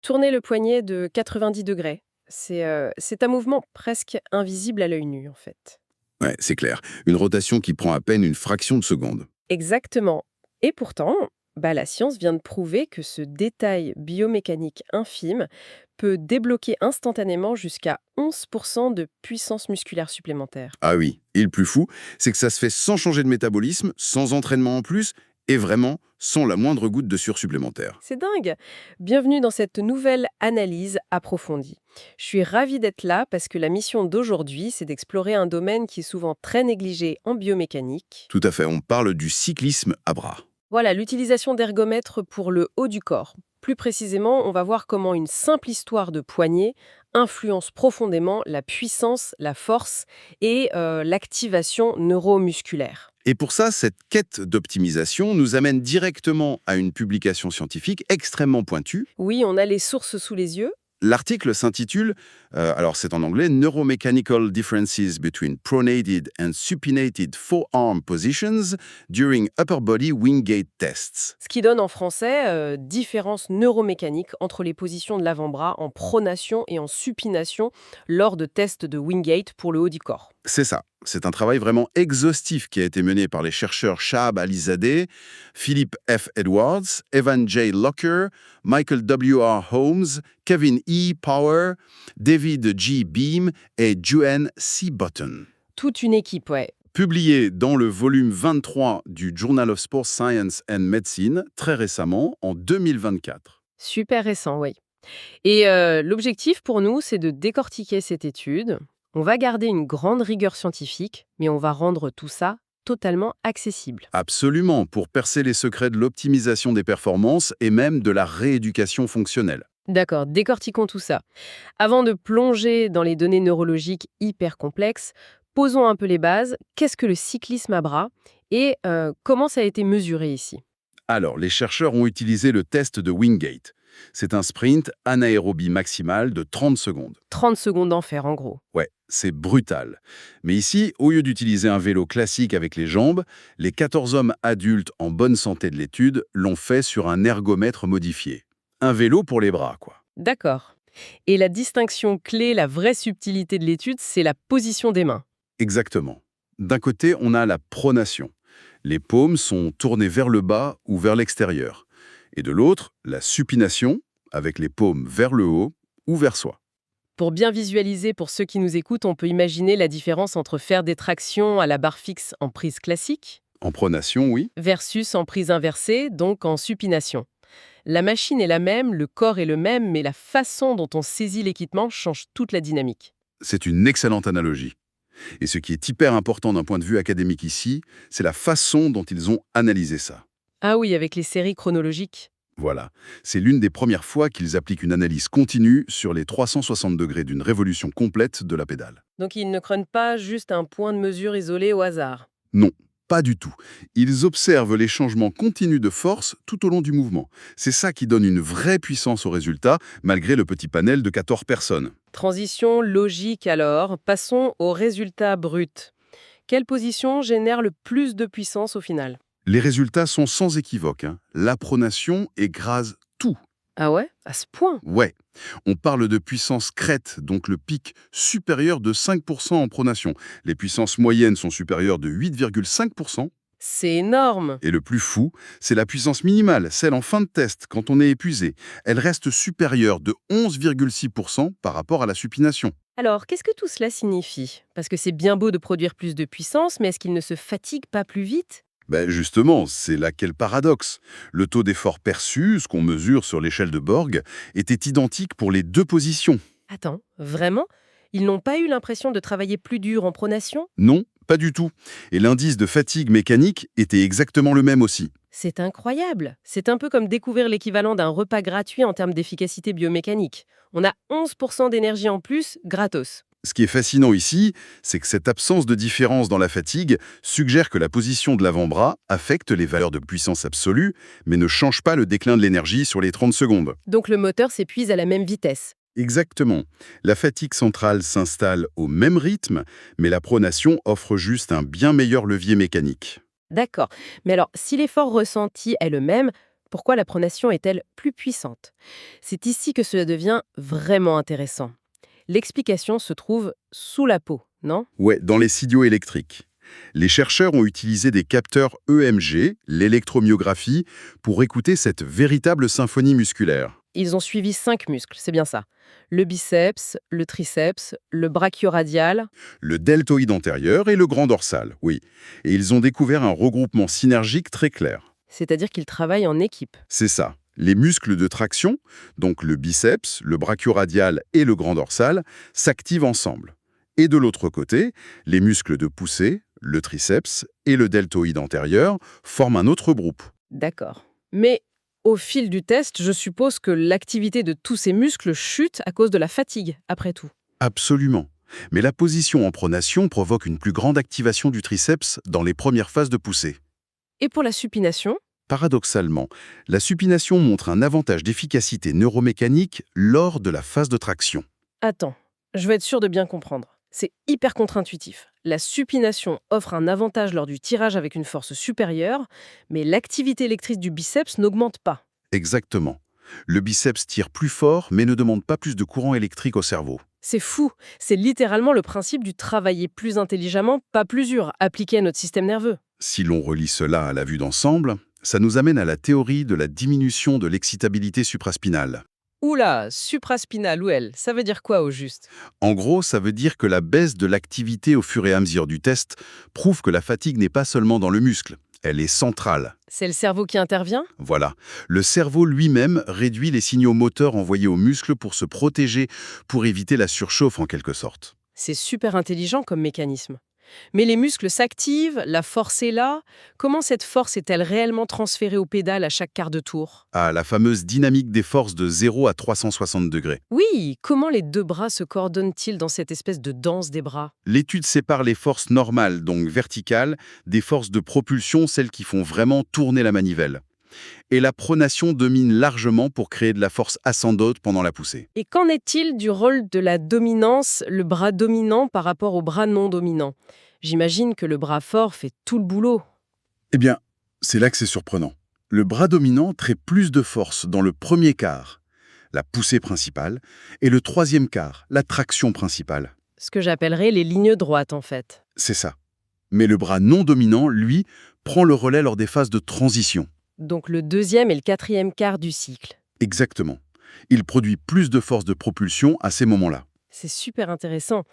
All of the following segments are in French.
Tourner le poignet de 90 degrés. C'est un mouvement presque invisible à l'œil nu, en fait. Ouais, c'est clair. Une rotation qui prend à peine une fraction de seconde. Exactement. Et pourtant, la science vient de prouver que ce détail biomécanique infime peut débloquer instantanément jusqu'à 11% de puissance musculaire supplémentaire. Ah oui, et le plus fou, c'est que ça se fait sans changer de métabolisme, sans entraînement en plus, et vraiment sans la moindre goutte de sueur supplémentaire. C'est dingue. Bienvenue dans cette nouvelle analyse approfondie. Je suis ravie d'être là parce que la mission d'aujourd'hui, c'est d'explorer un domaine qui est souvent très négligé en biomécanique. Tout à fait, on parle du cyclisme à bras. Voilà, l'utilisation d'ergomètres pour le haut du corps. Plus précisément, on va voir comment une simple histoire de poignet influence profondément la puissance, la force et l'activation neuromusculaire. Et pour ça, cette quête d'optimisation nous amène directement à une publication scientifique extrêmement pointue. Oui, on a les sources sous les yeux. L'article s'intitule, alors c'est en anglais, Neuromechanical Differences Between Pronated and Supinated Forearm Positions During Upper Body Wingate Tests. Ce qui donne en français différence neuromécanique entre les positions de l'avant-bras en pronation et en supination lors de tests de Wingate pour le haut du corps. C'est ça. C'est un travail vraiment exhaustif qui a été mené par les chercheurs Shahab Alizadeh, Philip F. Edwards, Evan J. Locker, Michael W. R. Holmes, Kevin E. Power, David G. Beam et Joanne C. Button. Toute une équipe, ouais. Publié dans le volume 23 du Journal of Sports Science and Medicine, très récemment, en 2024. Super récent, oui. Et l'objectif pour nous, c'est de décortiquer cette étude. On va garder une grande rigueur scientifique, mais on va rendre tout ça totalement accessible. Absolument, pour percer les secrets de l'optimisation des performances et même de la rééducation fonctionnelle. D'accord, décortiquons tout ça. Avant de plonger dans les données neurologiques hyper complexes, posons un peu les bases. Qu'est-ce que le cyclisme à bras et comment ça a été mesuré ici? Alors, les chercheurs ont utilisé le test de Wingate. C'est un sprint anaérobie maximale de 30 secondes. 30 secondes d'enfer en gros. Ouais, c'est brutal. Mais ici, au lieu d'utiliser un vélo classique avec les jambes, les 14 hommes adultes en bonne santé de l'étude l'ont fait sur un ergomètre modifié. Un vélo pour les bras, quoi. D'accord. Et la distinction clé, la vraie subtilité de l'étude, c'est la position des mains. Exactement. D'un côté, on a la pronation. Les paumes sont tournées vers le bas ou vers l'extérieur. Et de l'autre, la supination, avec les paumes vers le haut ou vers soi. Pour bien visualiser, pour ceux qui nous écoutent, on peut imaginer la différence entre faire des tractions à la barre fixe en prise classique En pronation, oui. versus en prise inversée, donc en supination. La machine est la même, le corps est le même, mais la façon dont on saisit l'équipement change toute la dynamique. C'est une excellente analogie. Et ce qui est hyper important d'un point de vue académique ici, c'est la façon dont ils ont analysé ça. Ah oui, avec les séries chronologiques. Voilà. C'est l'une des premières fois qu'ils appliquent une analyse continue sur les 360 degrés d'une révolution complète de la pédale. Donc ils ne prennent pas juste un point de mesure isolé au hasard. Non, pas du tout. Ils observent les changements continus de force tout au long du mouvement. C'est ça qui donne une vraie puissance au résultat, malgré le petit panel de 14 personnes. Transition logique alors, passons au résultat brut. Quelle position génère le plus de puissance au final? Les résultats sont sans équivoque, hein. La pronation écrase tout. Ah ouais? À ce point? Ouais, on parle de puissance crête, donc le pic supérieur de 5% en pronation. Les puissances moyennes sont supérieures de 8,5%. C'est énorme! Et le plus fou, c'est la puissance minimale, celle en fin de test, quand on est épuisé. Elle reste supérieure de 11,6% par rapport à la supination. Alors, qu'est-ce que tout cela signifie? Parce que c'est bien beau de produire plus de puissance, mais est-ce qu'il ne se fatigue pas plus vite? Ben justement, c'est là qu'est le paradoxe. Le taux d'effort perçu, ce qu'on mesure sur l'échelle de Borg, était identique pour les deux positions. Attends, vraiment? Ils n'ont pas eu l'impression de travailler plus dur en pronation? Non, pas du tout. Et l'indice de fatigue mécanique était exactement le même aussi. C'est incroyable! C'est un peu comme découvrir l'équivalent d'un repas gratuit en termes d'efficacité biomécanique. On a 11% d'énergie en plus, gratos. Ce qui est fascinant ici, c'est que cette absence de différence dans la fatigue suggère que la position de l'avant-bras affecte les valeurs de puissance absolue, mais ne change pas le déclin de l'énergie sur les 30 secondes. Donc le moteur s'épuise à la même vitesse. Exactement. La fatigue centrale s'installe au même rythme, mais la pronation offre juste un bien meilleur levier mécanique. D'accord. Mais alors, si l'effort ressenti est le même, Pourquoi la pronation est-elle plus puissante? C'est ici que cela devient vraiment intéressant. L'explication se trouve sous la peau, non? Ouais, dans les signaux électriques. Les chercheurs ont utilisé des capteurs EMG, l'électromyographie, pour écouter cette véritable symphonie musculaire. Ils ont suivi 5 muscles, c'est bien ça. Le biceps, le triceps, le brachioradial. Le deltoïde antérieur et le grand dorsal, oui. Et ils ont découvert un regroupement synergique très clair. C'est-à-dire qu'ils travaillent en équipe. C'est ça. Les muscles de traction, donc le biceps, le brachioradial et le grand dorsal, s'activent ensemble. Et de l'autre côté, les muscles de poussée, le triceps et le deltoïde antérieur forment un autre groupe. D'accord. Mais au fil du test, je suppose que l'activité de tous ces muscles chute à cause de la fatigue, après tout. Absolument. Mais la position en pronation provoque une plus grande activation du triceps dans les premières phases de poussée. Et pour la supination? Paradoxalement, la supination montre un avantage d'efficacité neuromécanique lors de la phase de traction. Attends, je veux être sûr de bien comprendre. C'est hyper contre-intuitif. La supination offre un avantage lors du tirage avec une force supérieure, mais l'activité électrique du biceps n'augmente pas. Exactement. Le biceps tire plus fort mais ne demande pas plus de courant électrique au cerveau. C'est fou. C'est littéralement le principe du travailler plus intelligemment, pas plus dur, appliqué à notre système nerveux. Si l'on relie cela à la vue d'ensemble, ça nous amène à la théorie de la diminution de l'excitabilité supraspinale. Oula, supraspinal ou elle, ça veut dire quoi au juste? En gros, ça veut dire que la baisse de l'activité au fur et à mesure du test prouve que la fatigue n'est pas seulement dans le muscle, elle est centrale. C'est le cerveau qui intervient? Voilà. Le cerveau lui-même réduit les signaux moteurs envoyés aux muscles pour se protéger, pour éviter la surchauffe en quelque sorte. C'est super intelligent comme mécanisme. Mais les muscles s'activent, la force est là. Comment cette force est-elle réellement transférée au pédale à chaque quart de tour? Ah, la fameuse dynamique des forces de 0 à 360 degrés. Oui, comment les deux bras se coordonnent-ils dans cette espèce de danse des bras? L'étude sépare les forces normales, donc verticales, des forces de propulsion, celles qui font vraiment tourner la manivelle. Et la pronation domine largement pour créer de la force ascendante pendant la poussée. Et qu'en est-il du rôle de la dominance, le bras dominant par rapport au bras non dominant? J'imagine que le bras fort fait tout le boulot. Eh bien, c'est là que c'est surprenant. Le bras dominant traite plus de force dans le premier quart, la poussée principale, et le troisième quart, la traction principale. Ce que j'appellerais les lignes droites en fait. C'est ça. Mais le bras non dominant, lui, prend le relais lors des phases de transition. Donc le deuxième et le quatrième quart du cycle. Exactement. Il produit plus de force de propulsion à ces moments-là. C'est super intéressant.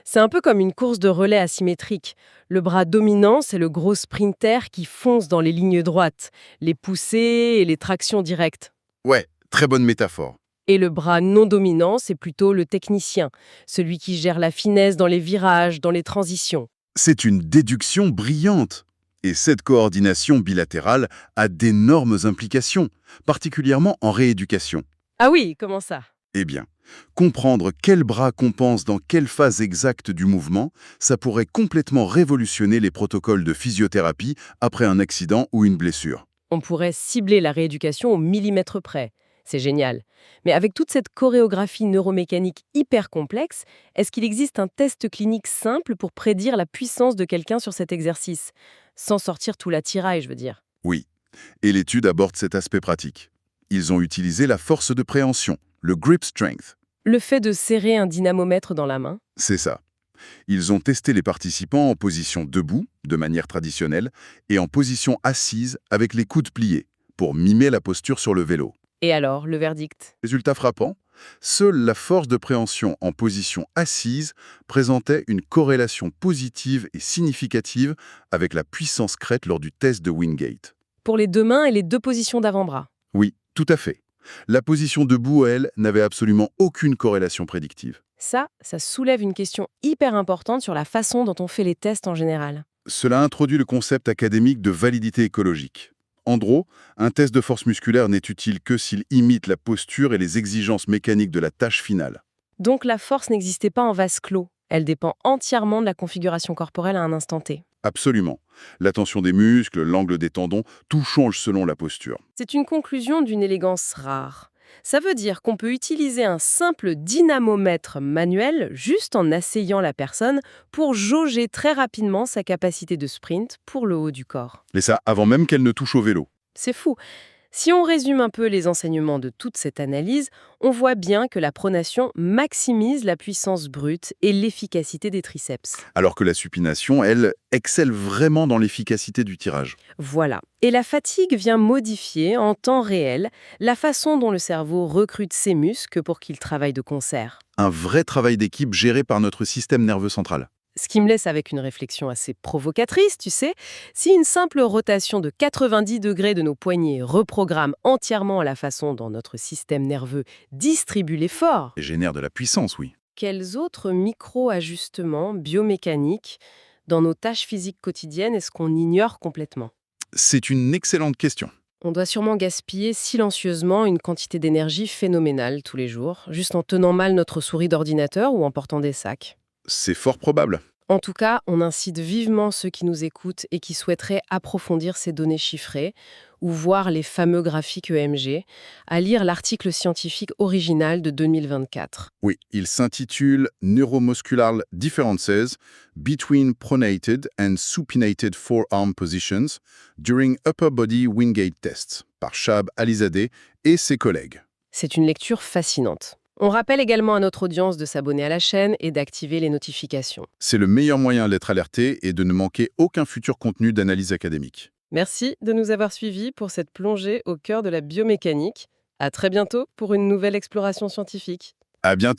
C'est un peu comme une course de relais asymétrique. Le bras dominant, c'est le gros sprinter qui fonce dans les lignes droites, les poussées et les tractions directes. Ouais, très bonne métaphore. Et le bras non dominant, c'est plutôt le technicien, celui qui gère la finesse dans les virages, dans les transitions. C'est une déduction brillante. Et cette coordination bilatérale a d'énormes implications, particulièrement en rééducation. Ah oui, comment ça? Eh bien, comprendre quel bras compense dans quelle phase exacte du mouvement, ça pourrait complètement révolutionner les protocoles de physiothérapie après un accident ou une blessure. On pourrait cibler la rééducation au millimètre près. C'est génial. Mais avec toute cette chorégraphie neuromécanique hyper complexe, est-ce qu'il existe un test clinique simple pour prédire la puissance de quelqu'un sur cet exercice? Sans sortir tout l'attirail, je veux dire. Oui, et l'étude aborde cet aspect pratique. Ils ont utilisé la force de préhension, le grip strength. Le fait de serrer un dynamomètre dans la main? C'est ça. Ils ont testé les participants en position debout, de manière traditionnelle, et en position assise avec les coudes pliés, pour mimer la posture sur le vélo. Et alors, le verdict? Résultat frappant, seule la force de préhension en position assise présentait une corrélation positive et significative avec la puissance crête lors du test de Wingate. Pour les deux mains et les deux positions d'avant-bras. Oui, tout à fait. La position debout, elle, n'avait absolument aucune corrélation prédictive. Ça soulève une question hyper importante sur la façon dont on fait les tests en général. Cela introduit le concept académique de validité écologique. En gros, un test de force musculaire n'est utile que s'il imite la posture et les exigences mécaniques de la tâche finale. Donc la force n'existait pas en vase clos. Elle dépend entièrement de la configuration corporelle à un instant T. Absolument. La tension des muscles, l'angle des tendons, tout change selon la posture. C'est une conclusion d'une élégance rare. Ça veut dire qu'on peut utiliser un simple dynamomètre manuel juste en asseyant la personne pour jauger très rapidement sa capacité de sprint pour le haut du corps. Et ça, avant même qu'elle ne touche au vélo. C'est fou. Si on résume un peu les enseignements de toute cette analyse, on voit bien que la pronation maximise la puissance brute et l'efficacité des triceps. Alors que la supination, elle, excelle vraiment dans l'efficacité du tirage. Voilà. Et la fatigue vient modifier en temps réel la façon dont le cerveau recrute ses muscles pour qu'ils travaillent de concert. Un vrai travail d'équipe géré par notre système nerveux central. Ce qui me laisse avec une réflexion assez provocatrice, tu sais. Si une simple rotation de 90 degrés de nos poignets reprogramme entièrement la façon dont notre système nerveux distribue l'effort, Et génère de la puissance, oui. quels autres micro-ajustements biomécaniques dans nos tâches physiques quotidiennes est-ce qu'on ignore complètement? C'est une excellente question. On doit sûrement gaspiller silencieusement une quantité d'énergie phénoménale tous les jours, juste en tenant mal notre souris d'ordinateur ou en portant des sacs. C'est fort probable. En tout cas, on incite vivement ceux qui nous écoutent et qui souhaiteraient approfondir ces données chiffrées ou voir les fameux graphiques EMG à lire l'article scientifique original de 2024. Oui, il s'intitule Neuromuscular Differences Between Pronated and Supinated Forearm Positions During Upper Body Wingate Tests par Shahab Alizadeh et ses collègues. C'est une lecture fascinante. On rappelle également à notre audience de s'abonner à la chaîne et d'activer les notifications. C'est le meilleur moyen d'être alerté et de ne manquer aucun futur contenu d'analyse académique. Merci de nous avoir suivis pour cette plongée au cœur de la biomécanique. À très bientôt pour une nouvelle exploration scientifique. À bientôt!